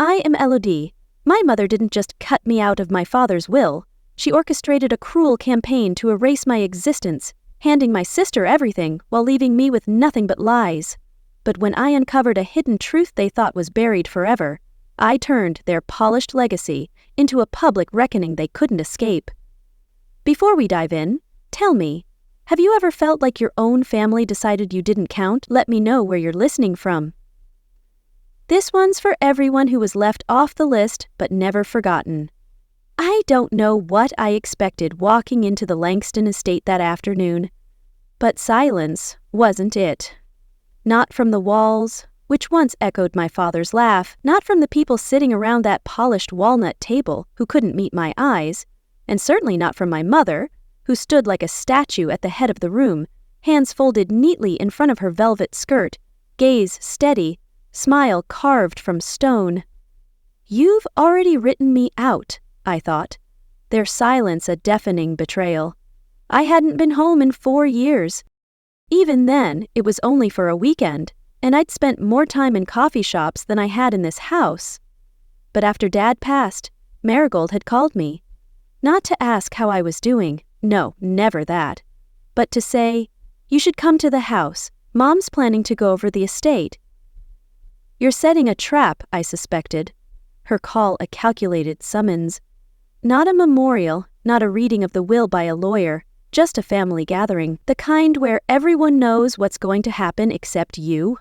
I am Elodie. My mother didn't just cut me out of my father's will. She orchestrated a cruel campaign to erase my existence, handing my sister everything while leaving me with nothing but lies. But when I uncovered a hidden truth they thought was buried forever, I turned their polished legacy into a public reckoning they couldn't escape. Before we dive in, tell me, have you ever felt like your own family decided you didn't count? Let me know where you're listening from. This one's for everyone who was left off the list but never forgotten. I don't know what I expected walking into the Langston estate that afternoon, but silence wasn't it. Not from the walls, which once echoed my father's laugh, not from the people sitting around that polished walnut table who couldn't meet my eyes, and certainly not from my mother, who stood like a statue at the head of the room, hands folded neatly in front of her velvet skirt, gaze steady, smile carved from stone. You've already written me out, I thought, their silence a deafening betrayal. I hadn't been home in 4 years. Even then, it was only for a weekend, and I'd spent more time in coffee shops than I had in this house. But after Dad passed, Marigold had called me. Not to ask how I was doing, no, never that, but to say, "You should come to the house. Mom's planning to go over the estate." You're setting a trap, I suspected. Her call a calculated summons. Not a memorial, not a reading of the will by a lawyer, just a family gathering, the kind where everyone knows what's going to happen except you.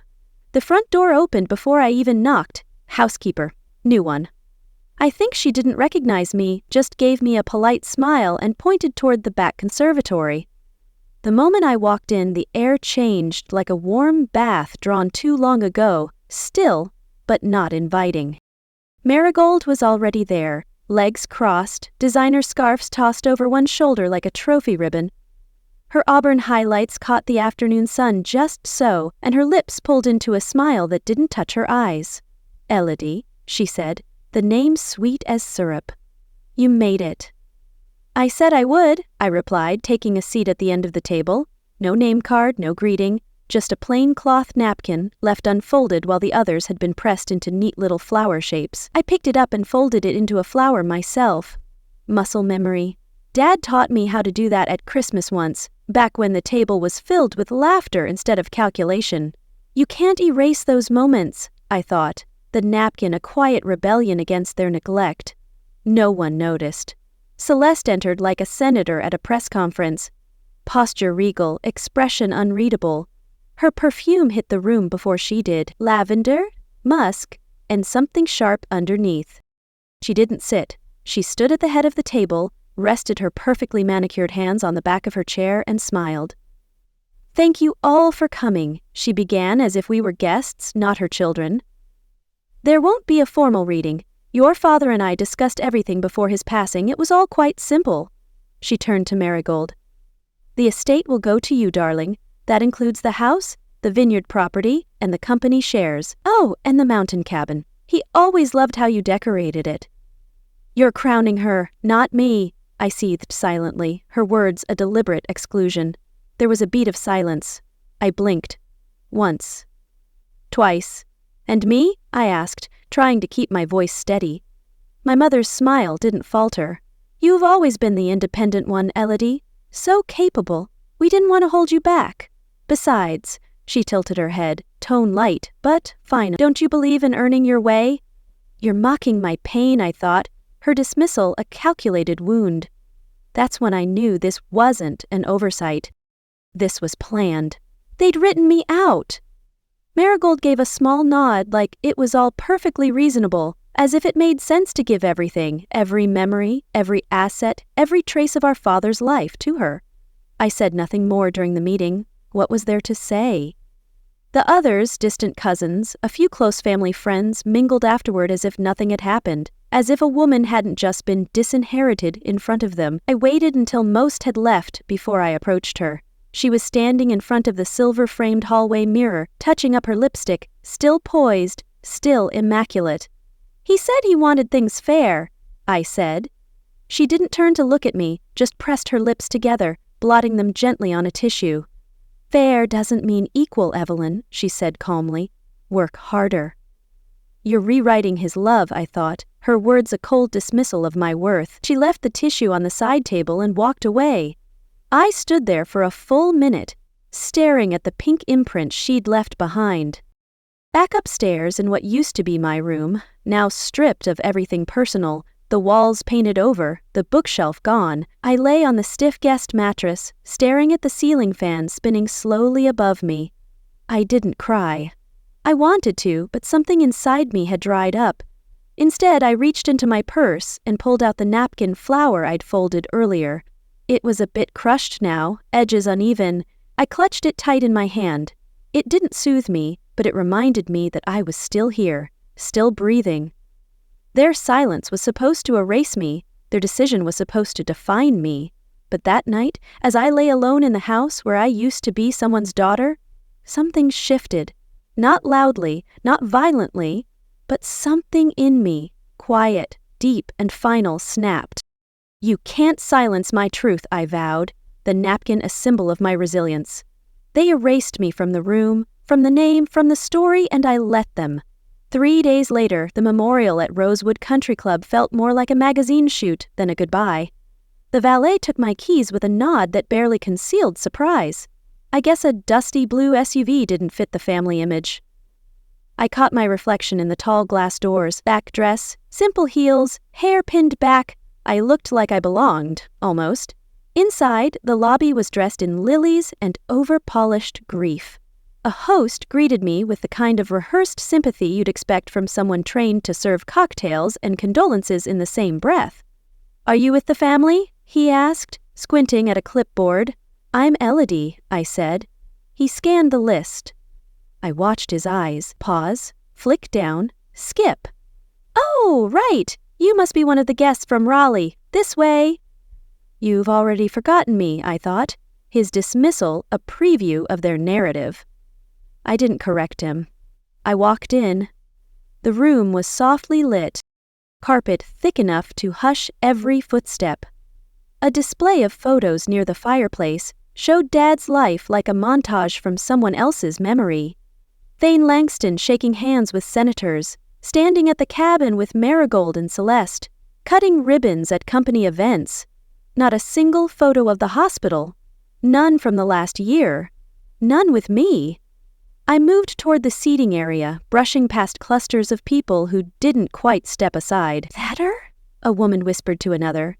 The front door opened before I even knocked. Housekeeper, new one. I think she didn't recognize me, just gave me a polite smile and pointed toward the back conservatory. The moment I walked in, the air changed like a warm bath drawn too long ago, still, but not inviting. Marigold was already there, legs crossed, designer scarves tossed over one shoulder like a trophy ribbon. Her auburn highlights caught the afternoon sun just so, and her lips pulled into a smile that didn't touch her eyes. "Elodie," she said, the name sweet as syrup. "You made it." "I said I would," I replied, taking a seat at the end of the table. No name card, no greeting, just a plain cloth napkin left unfolded while the others had been pressed into neat little flower shapes. I picked it up and folded it into a flower myself. Muscle memory. Dad taught me how to do that at Christmas once, back when the table was filled with laughter instead of calculation. You can't erase those moments, I thought, the napkin a quiet rebellion against their neglect. No one noticed. Celeste entered like a senator at a press conference. Posture regal, expression unreadable. Her perfume hit the room before she did. Lavender, musk, and something sharp underneath. She didn't sit. She stood at the head of the table, rested her perfectly manicured hands on the back of her chair, and smiled. "Thank you all for coming," she began as if we were guests, not her children. "There won't be a formal reading. Your father and I discussed everything before his passing. It was all quite simple." She turned to Marigold. "The estate will go to you, darling. That includes the house, the vineyard property, and the company shares. Oh, and the mountain cabin. He always loved how you decorated it." "You're crowning her, not me," I seethed silently, her words a deliberate exclusion. There was a beat of silence. I blinked. Once. Twice. "And me?" I asked, trying to keep my voice steady. My mother's smile didn't falter. "You've always been the independent one, Elodie. So capable. We didn't want to hold you back. Besides," she tilted her head, tone light, but fine. "Don't you believe in earning your way?" You're mocking my pain, I thought, her dismissal a calculated wound. That's when I knew this wasn't an oversight. This was planned. They'd written me out. Marigold gave a small nod like it was all perfectly reasonable, as if it made sense to give everything, every memory, every asset, every trace of our father's life to her. I said nothing more during the meeting. What was there to say? The others, distant cousins, a few close family friends, mingled afterward as if nothing had happened, as if a woman hadn't just been disinherited in front of them. I waited until most had left before I approached her. She was standing in front of the silver-framed hallway mirror, touching up her lipstick, still poised, still immaculate. "He said he wanted things fair," I said. She didn't turn to look at me, just pressed her lips together, blotting them gently on a tissue. "Fair doesn't mean equal, Evelyn," she said calmly. "Work harder." You're rewriting his love, I thought, her words a cold dismissal of my worth. She left the tissue on the side table and walked away. I stood there for a full minute, staring at the pink imprint she'd left behind. Back upstairs in what used to be my room, now stripped of everything personal, the walls painted over, the bookshelf gone, I lay on the stiff guest mattress, staring at the ceiling fan spinning slowly above me. I didn't cry. I wanted to, but something inside me had dried up. Instead, I reached into my purse and pulled out the napkin flower I'd folded earlier. It was a bit crushed now, edges uneven. I clutched it tight in my hand. It didn't soothe me, but it reminded me that I was still here, still breathing. Their silence was supposed to erase me, their decision was supposed to define me. But that night, as I lay alone in the house where I used to be someone's daughter, something shifted. Not loudly, not violently, but something in me, quiet, deep, and final, snapped. You can't silence my truth, I vowed, the napkin a symbol of my resilience. They erased me from the room, from the name, from the story, and I let them. 3 days later, the memorial at Rosewood Country Club felt more like a magazine shoot than a goodbye. The valet took my keys with a nod that barely concealed surprise. I guess a dusty blue SUV didn't fit the family image. I caught my reflection in the tall glass doors, back dress, simple heels, hair pinned back. I looked like I belonged, almost. Inside, the lobby was dressed in lilies and over-polished grief. A host greeted me with the kind of rehearsed sympathy you'd expect from someone trained to serve cocktails and condolences in the same breath. "Are you with the family?" he asked, squinting at a clipboard. "I'm Elodie," I said. He scanned the list. I watched his eyes pause, flick down, skip. "Oh, right! You must be one of the guests from Raleigh. This way." "You've already forgotten me," I thought, his dismissal a preview of their narrative. I didn't correct him. I walked in. The room was softly lit, carpet thick enough to hush every footstep. A display of photos near the fireplace showed Dad's life like a montage from someone else's memory. Thane Langston shaking hands with senators, standing at the cabin with Marigold and Celeste, cutting ribbons at company events. Not a single photo of the hospital. None from the last year. None with me. I moved toward the seating area, brushing past clusters of people who didn't quite step aside. "That her?" a woman whispered to another.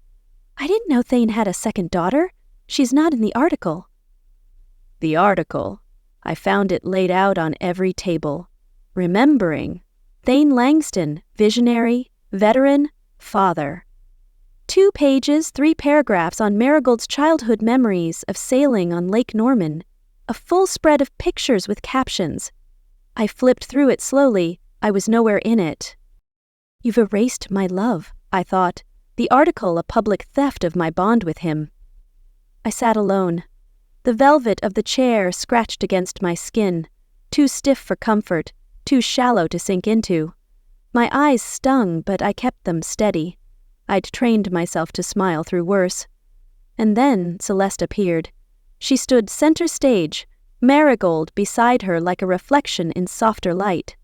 "I didn't know Thane had a second daughter. She's not in the article." The article. I found it laid out on every table. Remembering. Thane Langston, visionary, veteran, father. 2 pages, 3 paragraphs on Marigold's childhood memories of sailing on Lake Norman. A full spread of pictures with captions. I flipped through it slowly. I was nowhere in it. "You've erased my love," I thought. The article a public theft of my bond with him. I sat alone. The velvet of the chair scratched against my skin, too stiff for comfort, too shallow to sink into. My eyes stung, but I kept them steady. I'd trained myself to smile through worse. And then Celeste appeared. She stood center stage, Marigold beside her like a reflection in softer light.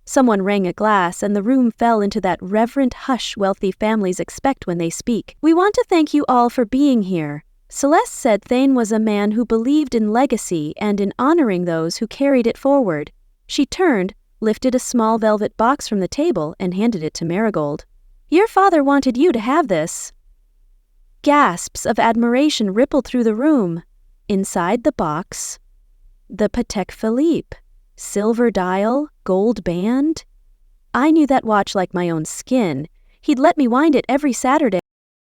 Someone rang a glass and the room fell into that reverent hush wealthy families expect when they speak. "We want to thank you all for being here." Celeste said Thane was a man who believed in legacy and in honoring those who carried it forward. She turned, lifted a small velvet box from the table, and handed it to Marigold. "Your father wanted you to have this." Gasps of admiration rippled through the room. Inside the box, the Patek Philippe. Silver dial, gold band. I knew that watch like my own skin. He'd let me wind it every Saturday.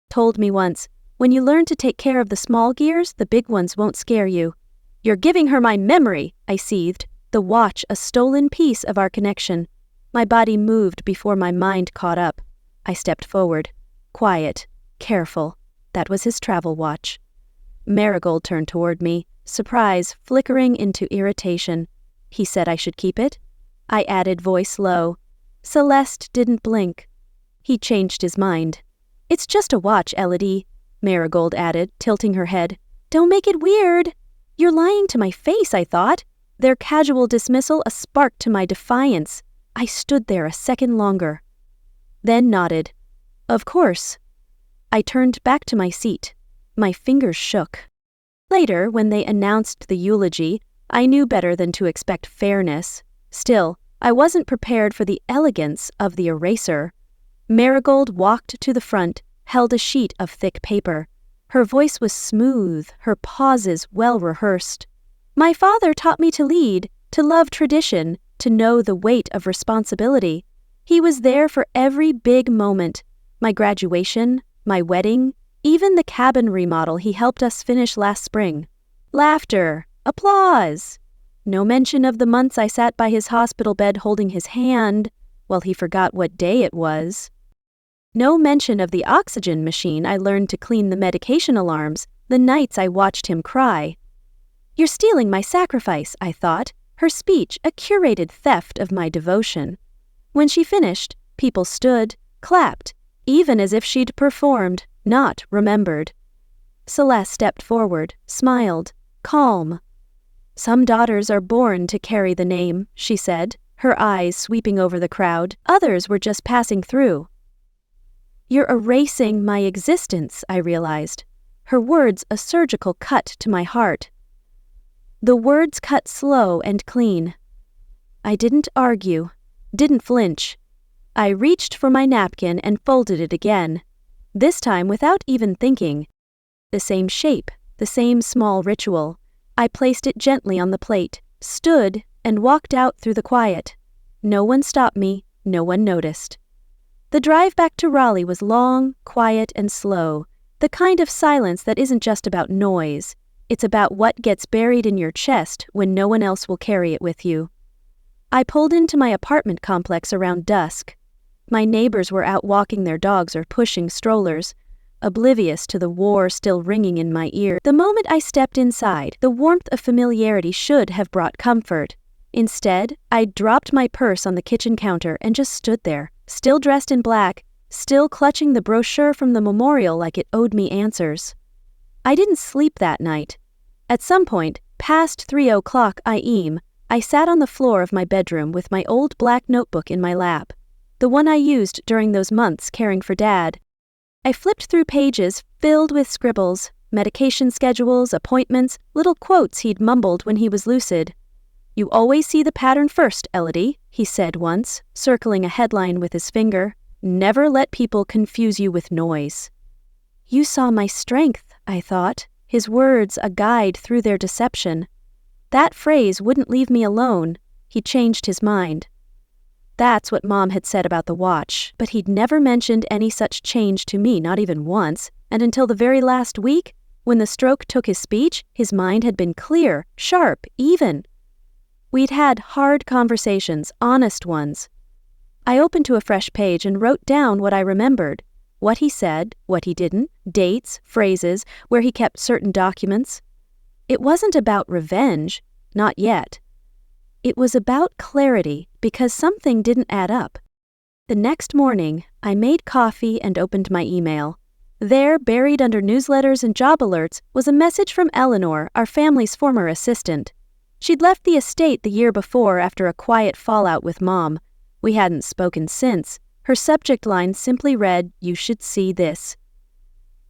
Told me once, "When you learn to take care of the small gears, the big ones won't scare you." "You're giving her my memory," I seethed, the watch a stolen piece of our connection. My body moved before my mind caught up. I stepped forward. Quiet, careful. That was his travel watch. Marigold turned toward me, surprise flickering into irritation. He said I should keep it? I added, voice low. Celeste didn't blink. He changed his mind. "It's just a watch, Elodie," Marigold added, tilting her head. "Don't make it weird." "You're lying to my face," I thought. Their casual dismissal a spark to my defiance. I stood there a second longer, then nodded. Of course. I turned back to my seat. My fingers shook. Later, when they announced the eulogy, I knew better than to expect fairness. Still, I wasn't prepared for the elegance of the eraser. Marigold walked to the front, held a sheet of thick paper. Her voice was smooth, her pauses well-rehearsed. My father taught me to lead, to love tradition, to know the weight of responsibility. He was there for every big moment. My graduation, my wedding, even the cabin remodel he helped us finish last spring. Laughter, applause. No mention of the months I sat by his hospital bed holding his hand while he forgot what day it was. No mention of the oxygen machine I learned to clean the medication alarms, the nights I watched him cry. You're stealing my sacrifice, I thought, her speech a curated theft of my devotion. When she finished, people stood, clapped, even as if she'd performed, not remembered. Celeste stepped forward, smiled, calm. Some daughters are born to carry the name, she said, her eyes sweeping over the crowd. Others were just passing through. You're erasing my existence, I realized. Her words a surgical cut to my heart. The words cut slow and clean. I didn't argue, didn't flinch. I reached for my napkin and folded it again, this time without even thinking. The same shape, the same small ritual. I placed it gently on the plate, stood, and walked out through the quiet. No one stopped me, no one noticed. The drive back to Raleigh was long, quiet, and slow, the kind of silence that isn't just about noise. It's about what gets buried in your chest when no one else will carry it with you. I pulled into my apartment complex around dusk. My neighbors were out walking their dogs or pushing strollers, oblivious to the war still ringing in my ear. The moment I stepped inside, the warmth of familiarity should have brought comfort. Instead, I dropped my purse on the kitchen counter and just stood there, still dressed in black, still clutching the brochure from the memorial like it owed me answers. I didn't sleep that night. At some point, past 3:00 a.m., I sat on the floor of my bedroom with my old black notebook in my lap, the one I used during those months caring for Dad. I flipped through pages filled with scribbles, medication schedules, appointments, little quotes he'd mumbled when he was lucid. You always see the pattern first, Elodie, he said once, circling a headline with his finger. Never let people confuse you with noise. You saw my strength, I thought, his words a guide through their deception. That phrase wouldn't leave me alone. He changed his mind. That's what Mom had said about the watch, but he'd never mentioned any such change to me, not even once, and until the very last week, when the stroke took his speech, his mind had been clear, sharp, even. We'd had hard conversations, honest ones. I opened to a fresh page and wrote down what I remembered, what he said, what he didn't, dates, phrases, where he kept certain documents. It wasn't about revenge, not yet. It was about clarity, because something didn't add up. The next morning, I made coffee and opened my email. There, buried under newsletters and job alerts, was a message from Eleanor, our family's former assistant. She'd left the estate the year before after a quiet fallout with Mom. We hadn't spoken since. Her subject line simply read, "You should see this."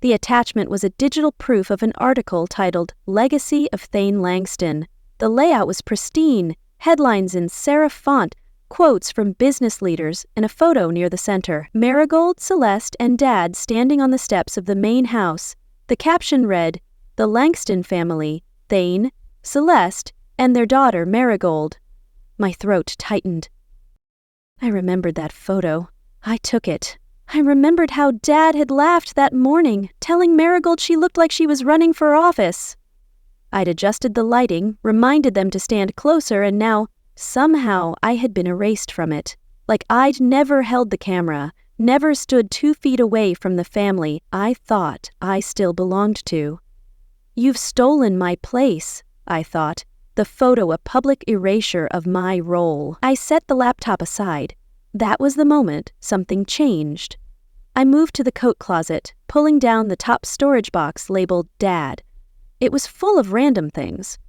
The attachment was a digital proof of an article titled Legacy of Thane Langston. The layout was pristine, headlines in serif font, quotes from business leaders, and a photo near the center. Marigold, Celeste, and Dad standing on the steps of the main house. The caption read, "The Langston family, Thane, Celeste, and their daughter Marigold." My throat tightened. I remembered that photo. I took it. I remembered how Dad had laughed that morning, telling Marigold she looked like she was running for office. I'd adjusted the lighting, reminded them to stand closer, and now, somehow, I had been erased from it. Like I'd never held the camera, never stood 2 feet away from the family I thought I still belonged to. You've stolen my place, I thought, the photo a public erasure of my role. I set the laptop aside. That was the moment something changed. I moved to the coat closet, pulling down the top storage box labeled Dad. It was full of random things.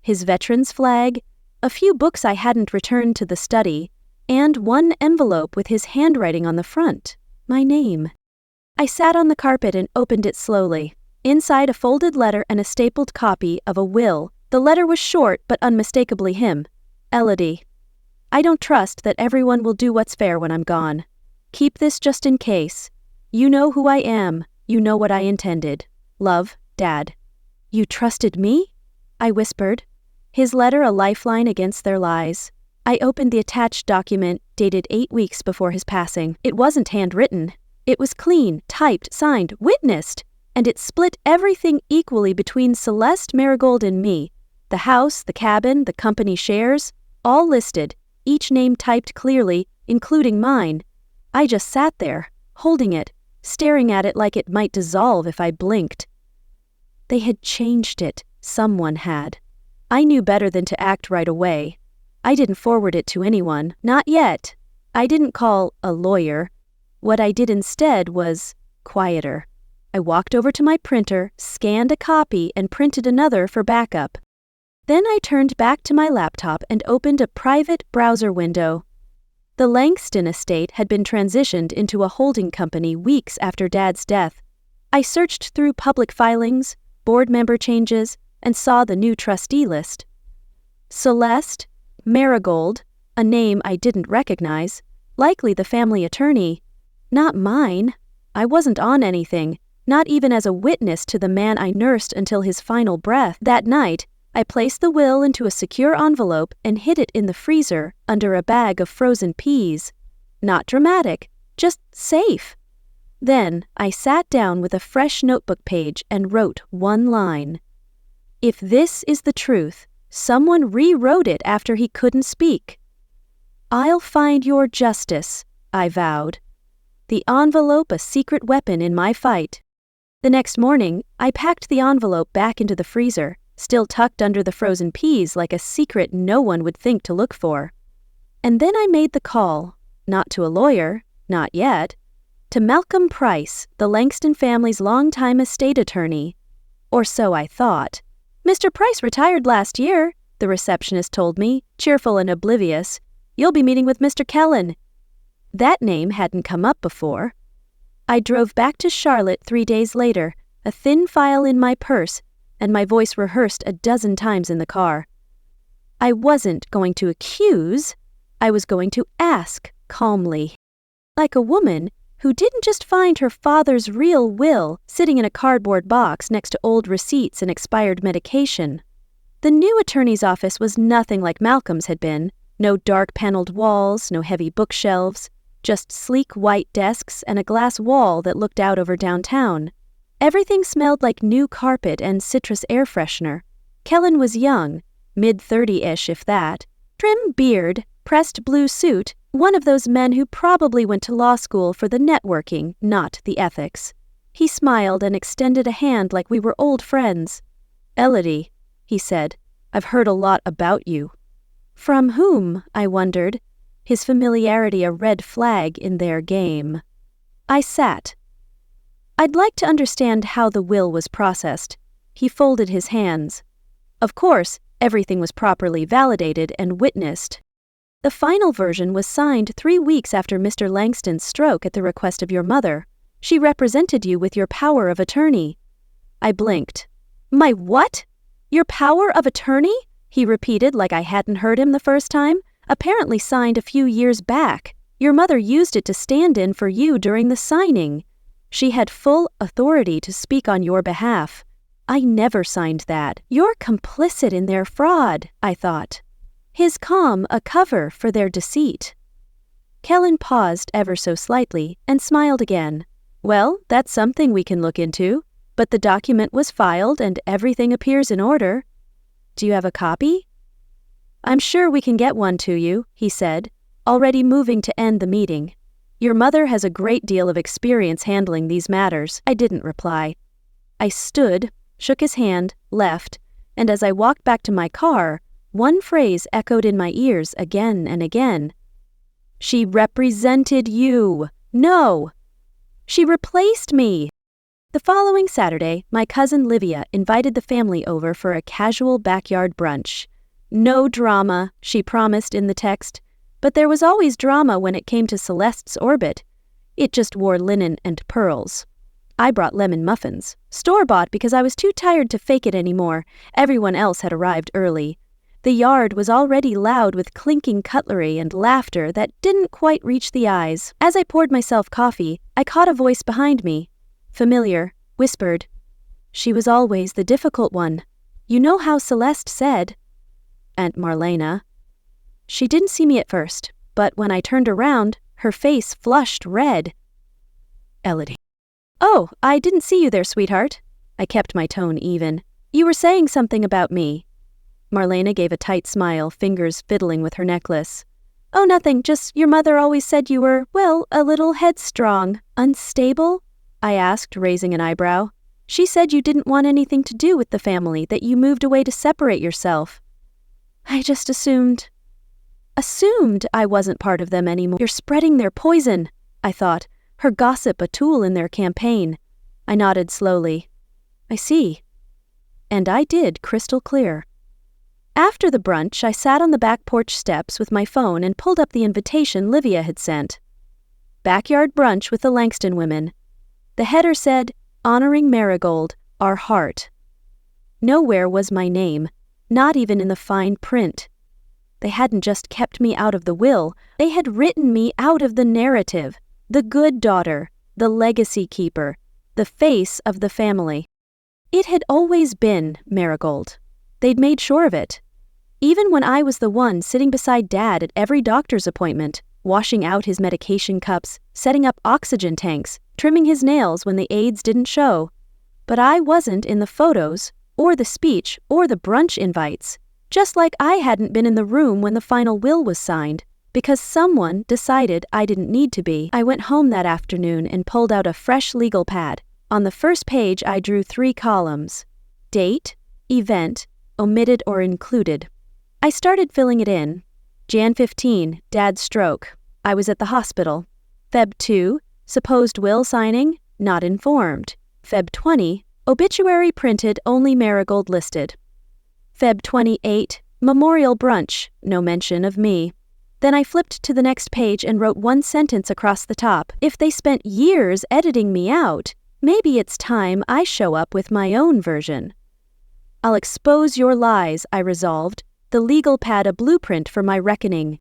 His veteran's flag, a few books I hadn't returned to the study, and one envelope with his handwriting on the front, my name. I sat on the carpet and opened it slowly. Inside, a folded letter and a stapled copy of a will. The letter was short but unmistakably him. Elodie. I don't trust that everyone will do what's fair when I'm gone. Keep this just in case. You know who I am. You know what I intended. Love, Dad. You trusted me? I whispered, his letter a lifeline against their lies. I opened the attached document, dated 8 weeks before his passing. It wasn't handwritten. It was clean, typed, signed, witnessed, and it split everything equally between Celeste Marigold and me. The house, the cabin, the company shares, all listed, each name typed clearly, including mine. I just sat there, holding it, staring at it like it might dissolve if I blinked. They had changed it. Someone had. I knew better than to act right away. I didn't forward it to anyone, not yet. I didn't call a lawyer. What I did instead was quieter. I walked over to my printer, scanned a copy, and printed another for backup. Then I turned back to my laptop and opened a private browser window. The Langston estate had been transitioned into a holding company weeks after Dad's death. I searched through public filings, board member changes, and saw the new trustee list. Celeste Marigold, a name I didn't recognize, likely the family attorney. Not mine. I wasn't on anything, not even as a witness to the man I nursed until his final breath. That night, I placed the will into a secure envelope and hid it in the freezer under a bag of frozen peas. Not dramatic, just safe. Then I sat down with a fresh notebook page and wrote one line. If this is the truth, someone rewrote it after he couldn't speak. I'll find your justice, I vowed. The envelope a secret weapon in my fight. The next morning, I packed the envelope back into the freezer, still tucked under the frozen peas like a secret no one would think to look for. And then I made the call, not to a lawyer, not yet, to Malcolm Price, the Langston family's longtime estate attorney. Or so I thought. Mr. Price retired last year, the receptionist told me, cheerful and oblivious. You'll be meeting with Mr. Kellen. That name hadn't come up before. I drove back to Charlotte 3 days later, a thin file in my purse, and my voice rehearsed a dozen times in the car. I wasn't going to accuse. I was going to ask calmly. Like a woman who didn't just find her father's real will sitting in a cardboard box next to old receipts and expired medication. The new attorney's office was nothing like Malcolm's had been. No dark paneled walls, no heavy bookshelves, just sleek white desks and a glass wall that looked out over downtown. Everything smelled like new carpet and citrus air freshener. Kellen was young, mid-30-ish if that, trim beard, pressed blue suit, one of those men who probably went to law school for the networking, not the ethics. He smiled and extended a hand like we were old friends. Elodie, he said, I've heard a lot about you. From whom, I wondered, his familiarity a red flag in their game. I sat. I'd like to understand how the will was processed. He folded his hands. Of course, everything was properly validated and witnessed. The final version was signed 3 weeks after Mr. Langston's stroke at the request of your mother. She represented you with your power of attorney. I blinked. My what? Your power of attorney? He repeated like I hadn't heard him the first time. Apparently signed a few years back. Your mother used it to stand in for you during the signing. She had full authority to speak on your behalf. I never signed that. You're complicit in their fraud, I thought. His calm a cover for their deceit. Kellen paused ever so slightly and smiled again. Well, that's something we can look into, but the document was filed and everything appears in order. Do you have a copy? I'm sure we can get one to you, he said, already moving to end the meeting. Your mother has a great deal of experience handling these matters. I didn't reply. I stood, shook his hand, left, and as I walked back to my car, one phrase echoed in my ears again and again. She represented you. No. She replaced me. The following Saturday, my cousin Livia invited the family over for a casual backyard brunch. No drama, she promised in the text. But there was always drama when it came to Celeste's orbit. It just wore linen and pearls. I brought lemon muffins, store-bought because I was too tired to fake it anymore. Everyone else had arrived early. The yard was already loud with clinking cutlery and laughter that didn't quite reach the eyes. As I poured myself coffee, I caught a voice behind me. Familiar, whispered. She was always the difficult one. You know how Celeste said. Aunt Marlena. She didn't see me at first, but when I turned around, her face flushed red. Elodie. Oh, I didn't see you there, sweetheart. I kept my tone even. You were saying something about me. Marlena gave a tight smile, fingers fiddling with her necklace. Oh, nothing, just your mother always said you were, well, a little headstrong. Unstable? I asked, raising an eyebrow. She said you didn't want anything to do with the family, that you moved away to separate yourself. I just assumed I wasn't part of them anymore. You're spreading their poison, I thought, her gossip a tool in their campaign. I nodded slowly. I see. And I did, crystal clear. After the brunch, I sat on the back porch steps with my phone and pulled up the invitation Livia had sent. Backyard brunch with the Langston women. The header said, Honoring Marigold, our heart. Nowhere was my name, not even in the fine print. They hadn't just kept me out of the will, they had written me out of the narrative, the good daughter, the legacy keeper, the face of the family. It had always been Marigold. They'd made sure of it. Even when I was the one sitting beside Dad at every doctor's appointment, washing out his medication cups, setting up oxygen tanks, trimming his nails when the aides didn't show. But I wasn't in the photos, or the speech, or the brunch invites, just like I hadn't been in the room when the final will was signed, because someone decided I didn't need to be. I went home that afternoon and pulled out a fresh legal pad. On the first page I drew 3 columns. Date, event, omitted or included. I started filling it in. Jan 15, Dad's stroke. I was at the hospital. Feb 2, supposed will signing, not informed. Feb 20, obituary printed, only Marigold listed. Feb 28, memorial brunch, no mention of me. Then I flipped to the next page and wrote 1 sentence across the top. If they spent years editing me out, maybe it's time I show up with my own version. I'll expose your lies, I resolved, the legal pad a blueprint for my reckoning.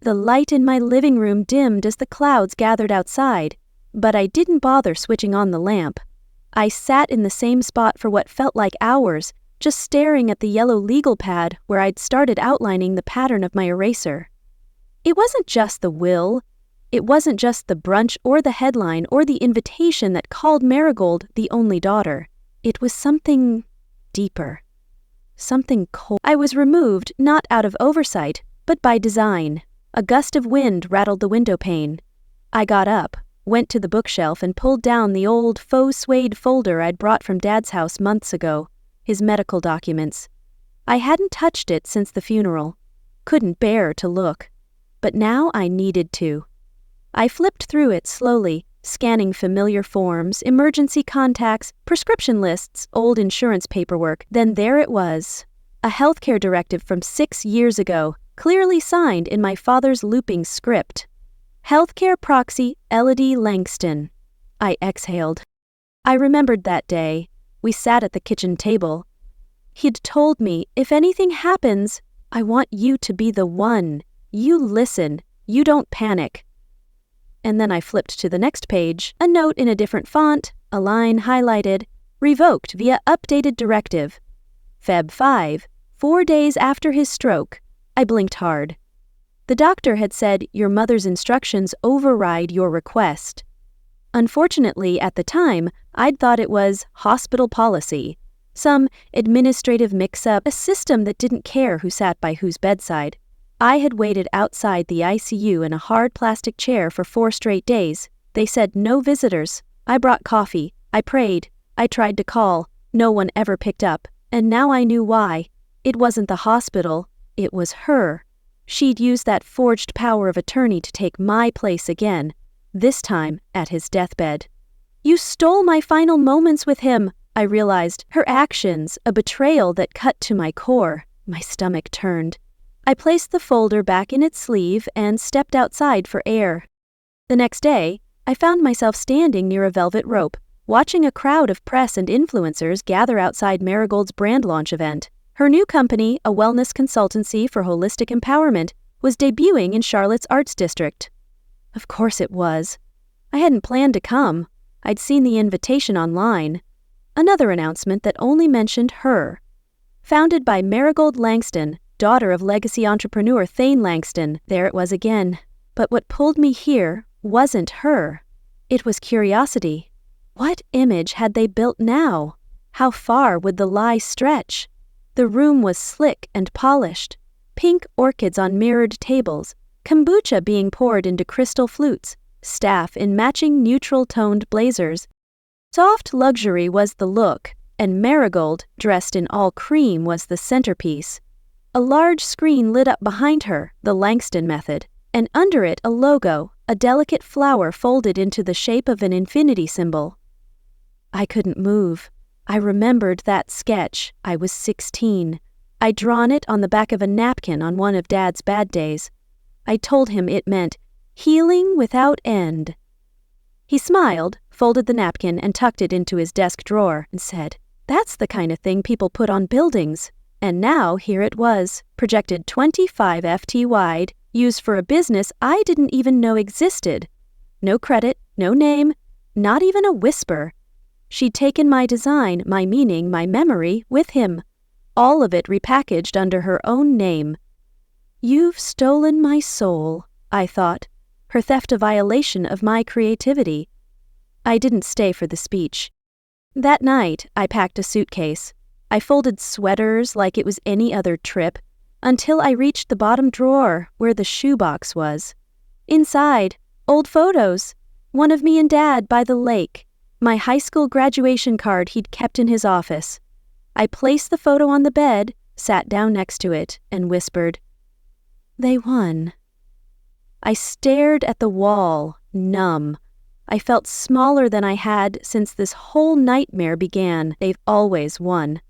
The light in my living room dimmed as the clouds gathered outside, but I didn't bother switching on the lamp. I sat in the same spot for what felt like hours, just staring at the yellow legal pad where I'd started outlining the pattern of my eraser. It wasn't just the will. It wasn't just the brunch or the headline or the invitation that called Marigold the only daughter. It was something deeper. Something cold. I was removed, not out of oversight, but by design. A gust of wind rattled the window pane. I got up, went to the bookshelf and pulled down the old faux suede folder I'd brought from Dad's house months ago, his medical documents. I hadn't touched it since the funeral. Couldn't bear to look. But now I needed to. I flipped through it slowly, scanning familiar forms, emergency contacts, prescription lists, old insurance paperwork. Then there it was. A healthcare directive from 6 years ago, clearly signed in my father's looping script. Healthcare proxy Elodie Langston. I exhaled. I remembered that day. We sat at the kitchen table. He'd told me, if anything happens, I want you to be the one. You listen. You don't panic. And then I flipped to the next page, a note in a different font, a line highlighted, revoked via updated directive. Feb 5, 4 days after his stroke. I blinked hard. The doctor had said your mother's instructions override your request. Unfortunately, at the time, I'd thought it was hospital policy, some administrative mix-up, a system that didn't care who sat by whose bedside. I had waited outside the ICU in a hard plastic chair for 4 straight days. They said no visitors. I brought coffee. I prayed. I tried to call. No one ever picked up. And now I knew why. It wasn't the hospital. It was her. She'd used that forged power of attorney to take my place again, this time at his deathbed. You stole my final moments with him, I realized. Her actions, a betrayal that cut to my core. My stomach turned. I placed the folder back in its sleeve and stepped outside for air. The next day, I found myself standing near a velvet rope, watching a crowd of press and influencers gather outside Marigold's brand launch event. Her new company, a wellness consultancy for holistic empowerment, was debuting in Charlotte's Arts District. Of course it was. I hadn't planned to come. I'd seen the invitation online. Another announcement that only mentioned her. Founded by Marigold Langston, daughter of legacy entrepreneur Thane Langston, there it was again. But what pulled me here wasn't her. It was curiosity. What image had they built now? How far would the lie stretch? The room was slick and polished. Pink orchids on mirrored tables, kombucha being poured into crystal flutes, staff in matching neutral-toned blazers. Soft luxury was the look, and Marigold, dressed in all cream, was the centerpiece. A large screen lit up behind her, the Langston method, and under it a logo, a delicate flower folded into the shape of an infinity symbol. I couldn't move. I remembered that sketch. I was 16. I'd drawn it on the back of a napkin on one of Dad's bad days. I told him it meant healing without end. He smiled, folded the napkin, and tucked it into his desk drawer, and said, "That's the kind of thing people put on buildings." And now here it was, projected 25 FT wide, used for a business I didn't even know existed. No credit, no name, not even a whisper. She'd taken my design, my meaning, my memory with him. All of it repackaged under her own name. "You've stolen my soul," I thought. Her theft a violation of my creativity. I didn't stay for the speech. That night, I packed a suitcase. I folded sweaters like it was any other trip, until I reached the bottom drawer where the shoebox was. Inside, old photos. One of me and Dad by the lake. My high school graduation card he'd kept in his office. I placed the photo on the bed, sat down next to it, and whispered, "They won." I stared at the wall, numb. I felt smaller than I had since this whole nightmare began. They've always won.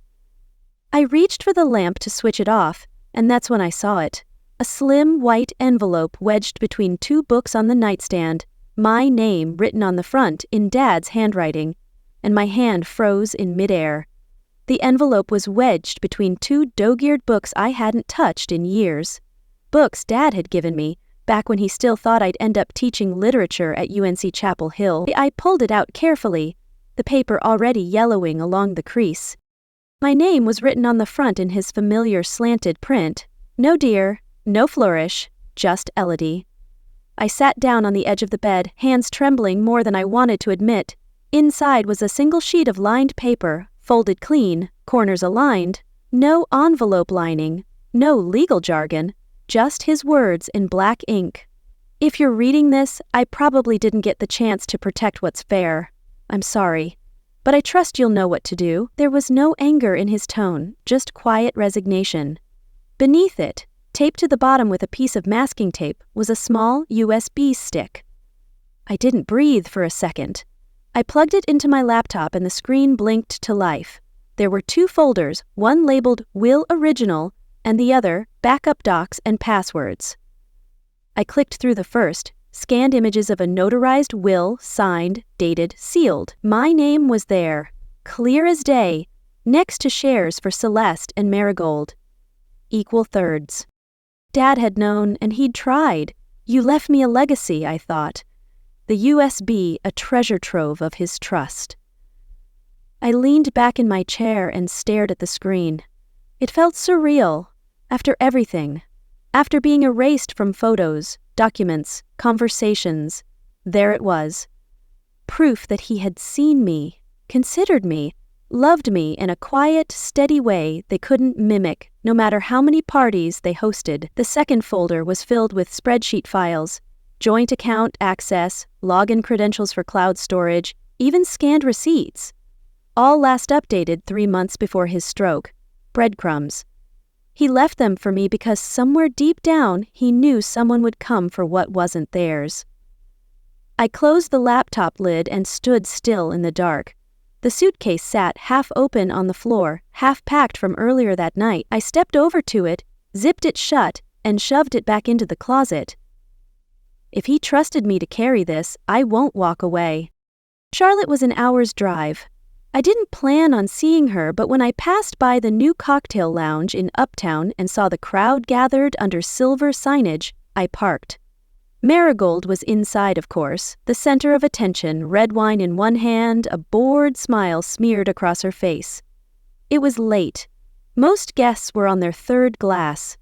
I reached for the lamp to switch it off, and that's when I saw it. A slim white envelope wedged between two books on the nightstand, my name written on the front in Dad's handwriting, and my hand froze in midair. The envelope was wedged between two dog-eared books I hadn't touched in years. Books Dad had given me, back when he still thought I'd end up teaching literature at UNC Chapel Hill. I pulled it out carefully, the paper already yellowing along the crease. My name was written on the front in his familiar slanted print. No deer, no flourish, just Elodie. I sat down on the edge of the bed, hands trembling more than I wanted to admit. Inside was a single sheet of lined paper, folded clean, corners aligned, no envelope lining, no legal jargon, just his words in black ink. If you're reading this, I probably didn't get the chance to protect what's fair. I'm sorry. But I trust you'll know what to do. There was no anger in his tone, just quiet resignation. Beneath it, taped to the bottom with a piece of masking tape, was a small USB stick. I didn't breathe for a second. I plugged it into my laptop and the screen blinked to life. There were two folders, one labeled Will Original and the other Backup Docs and Passwords. I clicked through the first, scanned images of a notarized will, signed, dated, sealed. My name was there, clear as day, next to shares for Celeste and Marigold. Equal thirds. Dad had known, and he'd tried. You left me a legacy, I thought. The USB, a treasure trove of his trust. I leaned back in my chair and stared at the screen. It felt surreal. After everything. After being erased from photos, documents, conversations, there it was. Proof that he had seen me, considered me, loved me in a quiet, steady way they couldn't mimic, no matter how many parties they hosted. The second folder was filled with spreadsheet files, joint account access, login credentials for cloud storage, even scanned receipts. All last updated 3 months before his stroke. Breadcrumbs. He left them for me because somewhere deep down he knew someone would come for what wasn't theirs. I closed the laptop lid and stood still in the dark. The suitcase sat half open on the floor, half packed from earlier that night. I stepped over to it, zipped it shut, and shoved it back into the closet. If he trusted me to carry this, I won't walk away. Charlotte was an hour's drive. I didn't plan on seeing her, but when I passed by the new cocktail lounge in Uptown and saw the crowd gathered under silver signage, I parked. Marigold was inside, of course, the center of attention, red wine in one hand, a bored smile smeared across her face. It was late. Most guests were on their third glass.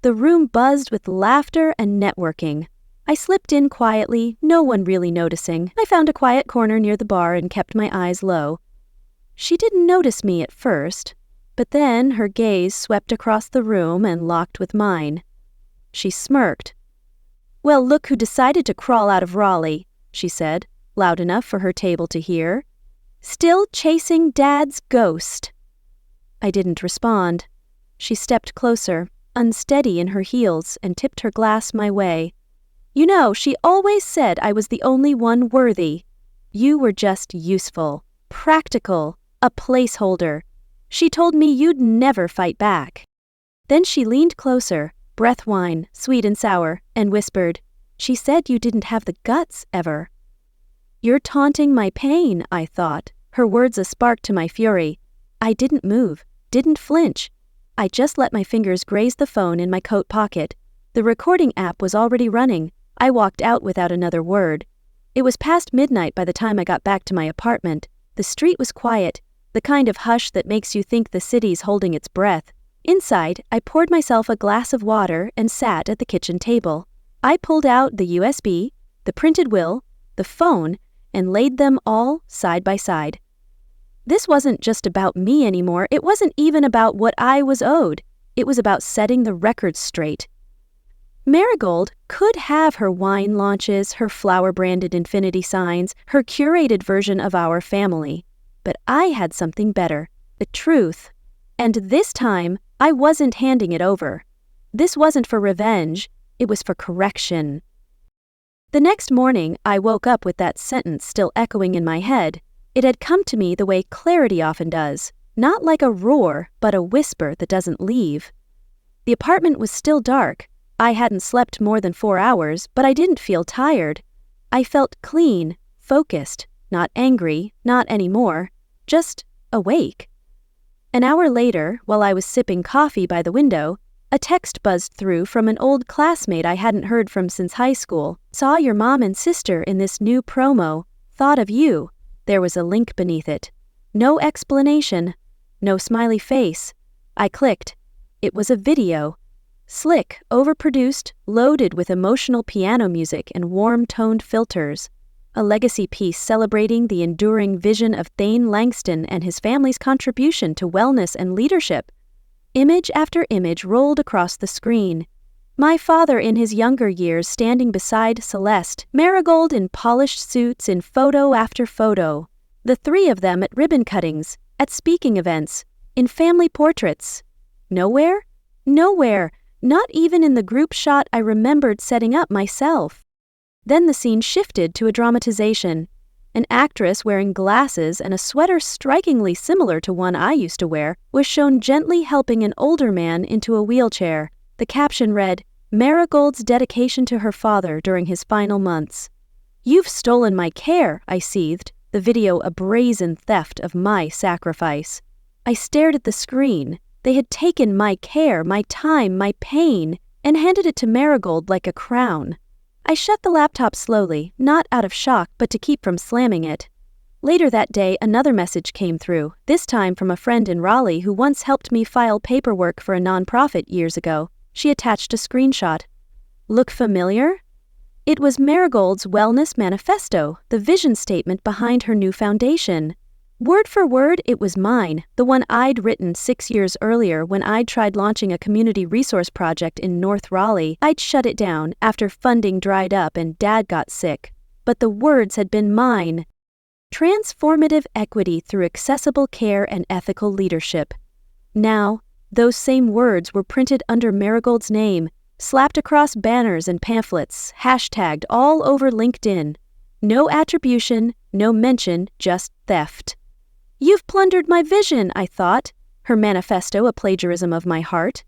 The room buzzed with laughter and networking. I slipped in quietly, no one really noticing. I found a quiet corner near the bar and kept my eyes low. She didn't notice me at first, but then her gaze swept across the room and locked with mine. She smirked. "Well, look who decided to crawl out of Raleigh," she said, loud enough for her table to hear. "Still chasing Dad's ghost." I didn't respond. She stepped closer, unsteady in her heels, and tipped her glass my way. "You know, she always said I was the only one worthy. You were just useful, practical, a placeholder. She told me you'd never fight back." Then she leaned closer, breath wine, sweet and sour, and whispered, "She said you didn't have the guts, ever." "You're taunting my pain," I thought, her words a spark to my fury. I didn't move, didn't flinch. I just let my fingers graze the phone in my coat pocket. The recording app was already running. I walked out without another word. It was past midnight by the time I got back to my apartment. The street was quiet, the kind of hush that makes you think the city's holding its breath. Inside, I poured myself a glass of water and sat at the kitchen table. I pulled out the USB, the printed will, the phone, and laid them all side by side. This wasn't just about me anymore. It wasn't even about what I was owed. It was about setting the record straight. Marigold could have her wine launches, her flower-branded infinity signs, her curated version of our family. But I had something better, the truth. And this time, I wasn't handing it over. This wasn't for revenge, it was for correction. The next morning, I woke up with that sentence still echoing in my head. It had come to me the way clarity often does, not like a roar, but a whisper that doesn't leave. The apartment was still dark. I hadn't slept more than 4 hours, but I didn't feel tired. I felt clean, focused, not angry, not anymore, just awake. An hour later, while I was sipping coffee by the window, a text buzzed through from an old classmate I hadn't heard from since high school. "Saw your mom and sister in this new promo. Thought of you." There was a link beneath it. No explanation. No smiley face. I clicked. It was a video. Slick, overproduced, loaded with emotional piano music and warm-toned filters. A legacy piece celebrating the enduring vision of Thane Langston and his family's contribution to wellness and leadership. Image after image rolled across the screen. My father in his younger years standing beside Celeste, Marigold in polished suits in photo after photo. The three of them at ribbon cuttings, at speaking events, in family portraits. Nowhere? Nowhere. Not even in the group shot I remembered setting up myself. Then the scene shifted to a dramatization. An actress wearing glasses and a sweater strikingly similar to one I used to wear was shown gently helping an older man into a wheelchair. The caption read, "Marigold's dedication to her father during his final months." "You've stolen my care," I seethed, the video a brazen theft of my sacrifice. I stared at the screen. They had taken my care, my time, my pain, and handed it to Marigold like a crown. I shut the laptop slowly, not out of shock, but to keep from slamming it. Later that day, another message came through, this time from a friend in Raleigh who once helped me file paperwork for a nonprofit years ago. She attached a screenshot. Look familiar? It was Marigold's Wellness Manifesto, the vision statement behind her new foundation. Word for word, it was mine, the one I'd written 6 years earlier when I'd tried launching a community resource project in North Raleigh. I'd shut it down after funding dried up and Dad got sick. But the words had been mine. Transformative equity through accessible care and ethical leadership. Now, those same words were printed under Marigold's name, slapped across banners and pamphlets, hashtagged all over LinkedIn. No attribution, no mention, just theft. "You've plundered my vision," I thought, her manifesto a plagiarism of my heart.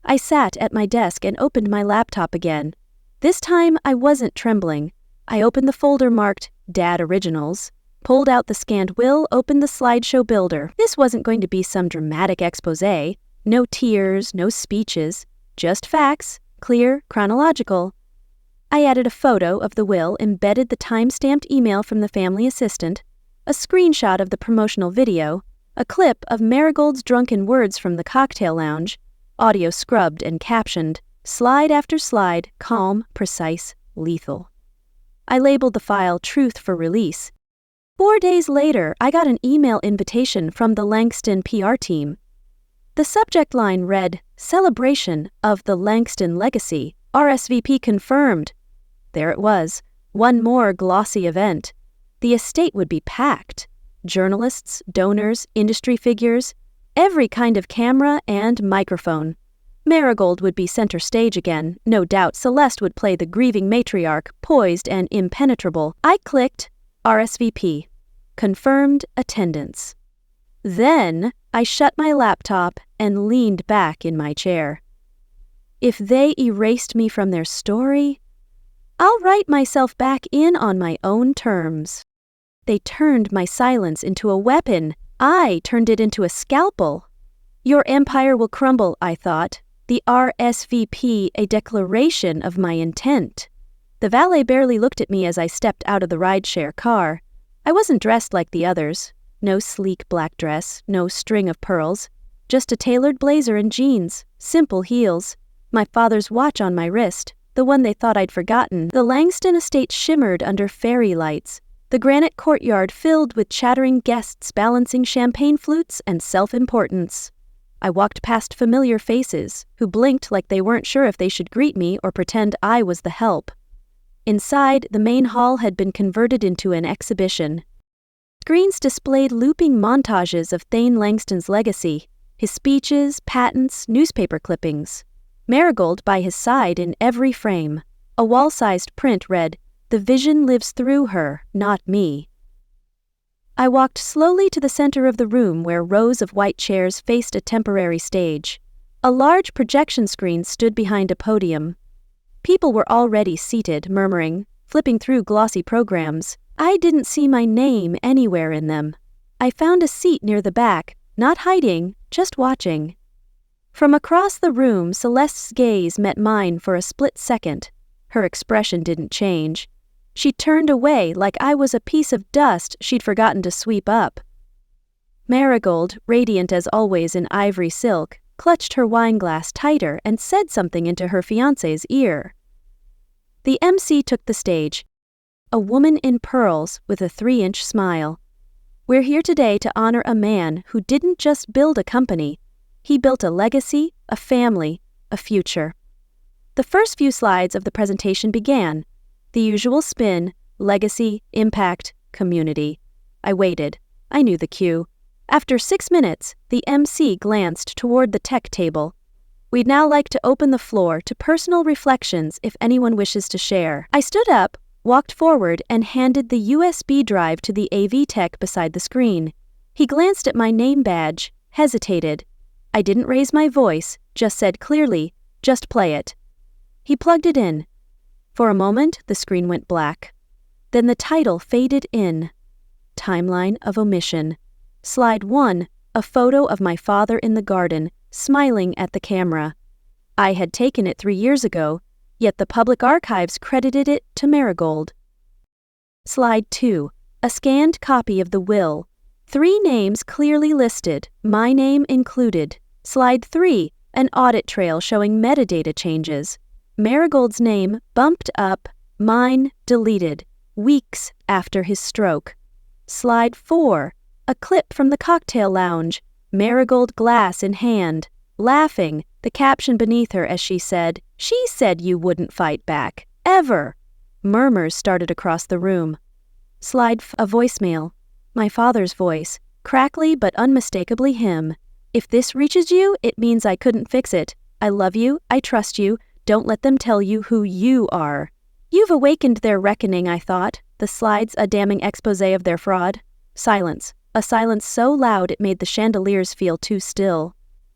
I sat at my desk and opened my laptop again. This time I wasn't trembling. I opened the folder marked Dad Originals, pulled out the scanned will, opened the slideshow builder. This wasn't going to be some dramatic expose. No tears, no speeches, just facts, clear, chronological. I added a photo of the will, embedded the time-stamped email from the family assistant, a screenshot of the promotional video, a clip of Marigold's drunken words from the cocktail lounge, audio scrubbed and captioned, slide after slide, calm, precise, lethal. I labeled the file Truth for Release. 4 days later, I got an email invitation from the Langston PR team. The subject line read, Celebration of the Langston Legacy, RSVP confirmed. There it was, one more glossy event. The estate would be packed. Journalists, donors, industry figures, every kind of camera and microphone. Marigold would be center stage again. No doubt Celeste would play the grieving matriarch, poised and impenetrable. I clicked RSVP. Confirmed attendance. Then I shut my laptop and leaned back in my chair. If they erased me from their story, I'll write myself back in on my own terms. They turned my silence into a weapon. I turned it into a scalpel. Your empire will crumble, I thought. The RSVP, a declaration of my intent. The valet barely looked at me as I stepped out of the rideshare car. I wasn't dressed like the others. No sleek black dress, no string of pearls. Just a tailored blazer and jeans, simple heels. My father's watch on my wrist, the one they thought I'd forgotten. The Langston estate shimmered under fairy lights. The granite courtyard filled with chattering guests balancing champagne flutes and self-importance. I walked past familiar faces, who blinked like they weren't sure if they should greet me or pretend I was the help. Inside, the main hall had been converted into an exhibition. Screens displayed looping montages of Thane Langston's legacy, his speeches, patents, newspaper clippings. Marigold by his side in every frame. A wall-sized print read, "The vision lives through her, not me." I walked slowly to the center of the room where rows of white chairs faced a temporary stage. A large projection screen stood behind a podium. People were already seated, murmuring, flipping through glossy programs. I didn't see my name anywhere in them. I found a seat near the back, not hiding, just watching. From across the room, Celeste's gaze met mine for a split second. Her expression didn't change. She turned away like I was a piece of dust she'd forgotten to sweep up. Marigold, radiant as always in ivory silk, clutched her wineglass tighter and said something into her fiancé's ear. The MC took the stage. A woman in pearls with a 3-inch smile. We're here today to honor a man who didn't just build a company. He built a legacy, a family, a future. The first few slides of the presentation began. The usual spin, legacy, impact, community. I waited. I knew the cue. After 6 minutes, the MC glanced toward the tech table. We'd now like to open the floor to personal reflections if anyone wishes to share. I stood up, walked forward, and handed the USB drive to the AV tech beside the screen. He glanced at my name badge, hesitated. I didn't raise my voice, just said clearly, "Just play it." He plugged it in. For a moment, the screen went black. Then the title faded in. Timeline of Omission. Slide 1, a photo of my father in the garden, smiling at the camera. I had taken it 3 years ago, yet the public archives credited it to Marigold. Slide 2, a scanned copy of the will. 3 names clearly listed, my name included. Slide 3, an audit trail showing metadata changes. Marigold's name bumped up, mine deleted, weeks after his stroke. Slide 4, a clip from the cocktail lounge, Marigold glass in hand, laughing, the caption beneath her as she said you wouldn't fight back, ever. Murmurs started across the room. Slide a voicemail, my father's voice, crackly but unmistakably him. If this reaches you, it means I couldn't fix it. I love you, I trust you. Don't let them tell you who you are. You've awakened their reckoning, I thought. The slides a damning expose of their fraud. Silence. A silence so loud it made the chandeliers feel too still.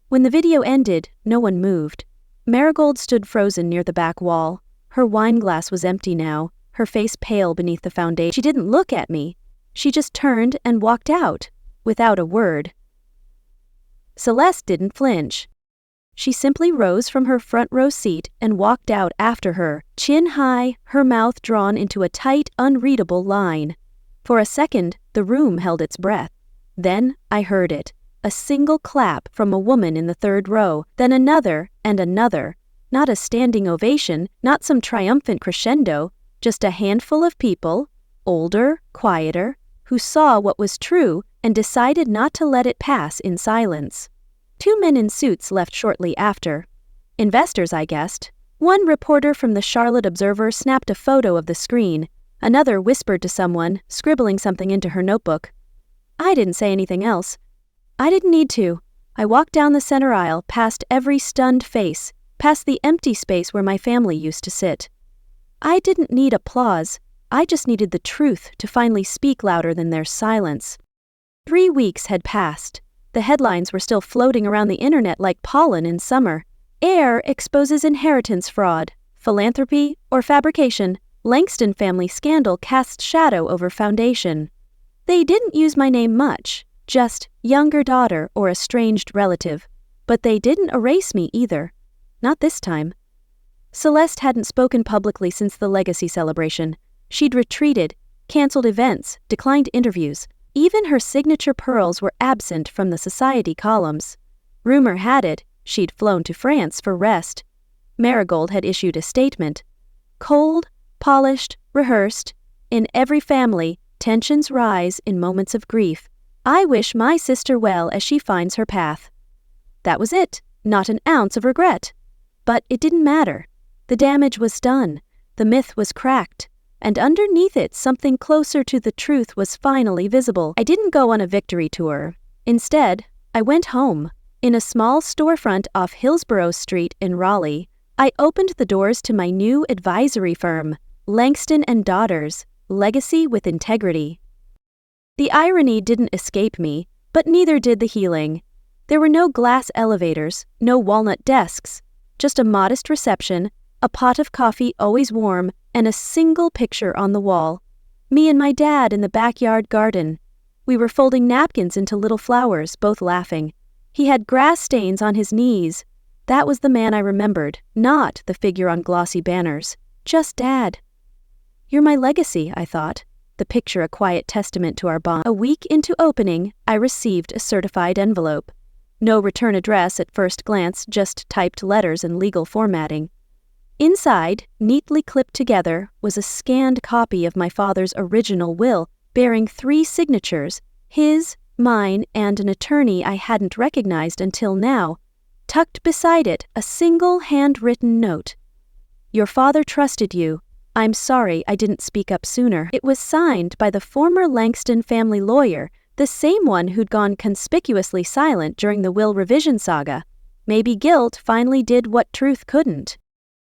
When the video ended, no one moved. Marigold stood frozen near the back wall. Her wine glass was empty now, her face pale beneath the foundation. She didn't look at me. She just turned and walked out, without a word. Celeste didn't flinch. She simply rose from her front row seat and walked out after her, chin high, her mouth drawn into a tight, unreadable line. For a second, the room held its breath. Then I heard it. A single clap from a woman in the third row, then another and another. Not a standing ovation, not some triumphant crescendo, just a handful of people, older, quieter, who saw what was true and decided not to let it pass in silence. 2 men in suits left shortly after. Investors, I guessed. One reporter from the Charlotte Observer snapped a photo of the screen. Another whispered to someone, scribbling something into her notebook. I didn't say anything else. I didn't need to. I walked down the center aisle, past every stunned face, past the empty space where my family used to sit. I didn't need applause. I just needed the truth to finally speak louder than their silence. 3 weeks had passed. The headlines were still floating around the internet like pollen in summer. Heir exposes inheritance fraud, philanthropy, or fabrication. Langston family scandal casts shadow over foundation. They didn't use my name much, just younger daughter or estranged relative. But they didn't erase me either. Not this time. Celeste hadn't spoken publicly since the legacy celebration. She'd retreated, canceled events, declined interviews. Even her signature pearls were absent from the society columns. Rumor had it she'd flown to France for rest. Marigold had issued a statement. Cold, polished, rehearsed. In every family, tensions rise in moments of grief. I wish my sister well as she finds her path. That was it, not an ounce of regret. But it didn't matter. The damage was done. The myth was cracked. And underneath it, something closer to the truth was finally visible. I didn't go on a victory tour. Instead, I went home. In a small storefront off Hillsborough Street in Raleigh, I opened the doors to my new advisory firm, Langston & Daughters, Legacy with Integrity. The irony didn't escape me, but neither did the healing. There were no glass elevators, no walnut desks, just a modest reception, a pot of coffee always warm, and a single picture on the wall. Me and my dad in the backyard garden. We were folding napkins into little flowers, both laughing. He had grass stains on his knees. That was the man I remembered, not the figure on glossy banners. Just Dad. You're my legacy, I thought, the picture a quiet testament to our bond. A week into opening, I received a certified envelope. No return address at first glance, just typed letters and legal formatting. Inside, neatly clipped together, was a scanned copy of my father's original will, bearing 3 signatures, his, mine, and an attorney I hadn't recognized until now. Tucked beside it, a single handwritten note. Your father trusted you. I'm sorry I didn't speak up sooner. It was signed by the former Langston family lawyer, the same one who'd gone conspicuously silent during the will revision saga. Maybe guilt finally did what truth couldn't.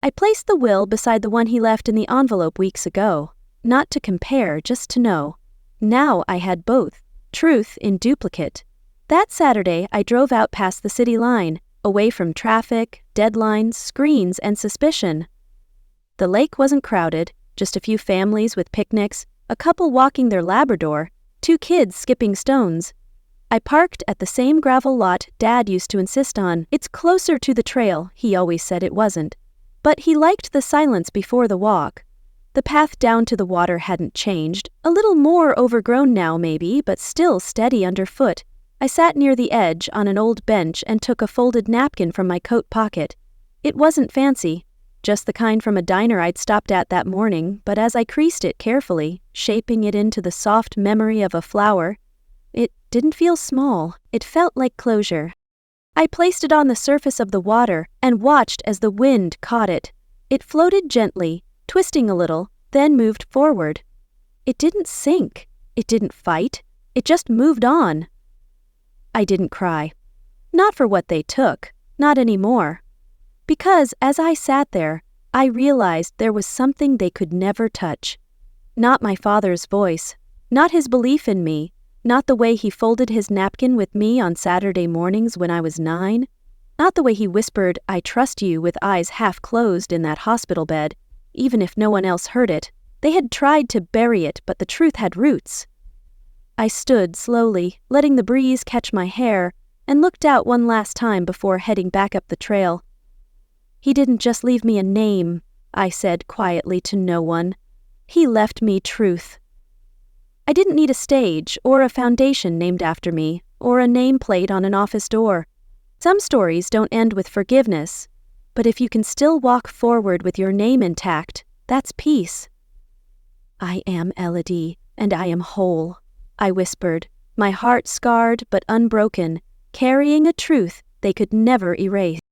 I placed the will beside the one he left in the envelope weeks ago. Not to compare, just to know. Now I had both, truth in duplicate. That Saturday, I drove out past the city line, away from traffic, deadlines, screens, and suspicion. The lake wasn't crowded, just a few families with picnics, a couple walking their Labrador, 2 kids skipping stones. I parked at the same gravel lot Dad used to insist on. It's closer to the trail, he always said it wasn't. But he liked the silence before the walk. The path down to the water hadn't changed, a little more overgrown now maybe, but still steady underfoot. I sat near the edge on an old bench and took a folded napkin from my coat pocket. It wasn't fancy, just the kind from a diner I'd stopped at that morning, but as I creased it carefully, shaping it into the soft memory of a flower, it didn't feel small, it felt like closure. I placed it on the surface of the water and watched as the wind caught it. It floated gently, twisting a little, then moved forward. It didn't sink. It didn't fight. It just moved on. I didn't cry. Not for what they took, not anymore. Because as I sat there, I realized there was something they could never touch. Not my father's voice, not his belief in me, not the way he folded his napkin with me on Saturday mornings when I was 9. Not the way he whispered, "I trust you," with eyes half closed in that hospital bed. Even if no one else heard it, they had tried to bury it, but the truth had roots. I stood slowly, letting the breeze catch my hair, and looked out one last time before heading back up the trail. "He didn't just leave me a name," I said quietly to no one. "He left me truth." I didn't need a stage, or a foundation named after me, or a nameplate on an office door. Some stories don't end with forgiveness, but if you can still walk forward with your name intact, that's peace. "I am Elodie, and I am whole," I whispered, my heart scarred but unbroken, carrying a truth they could never erase.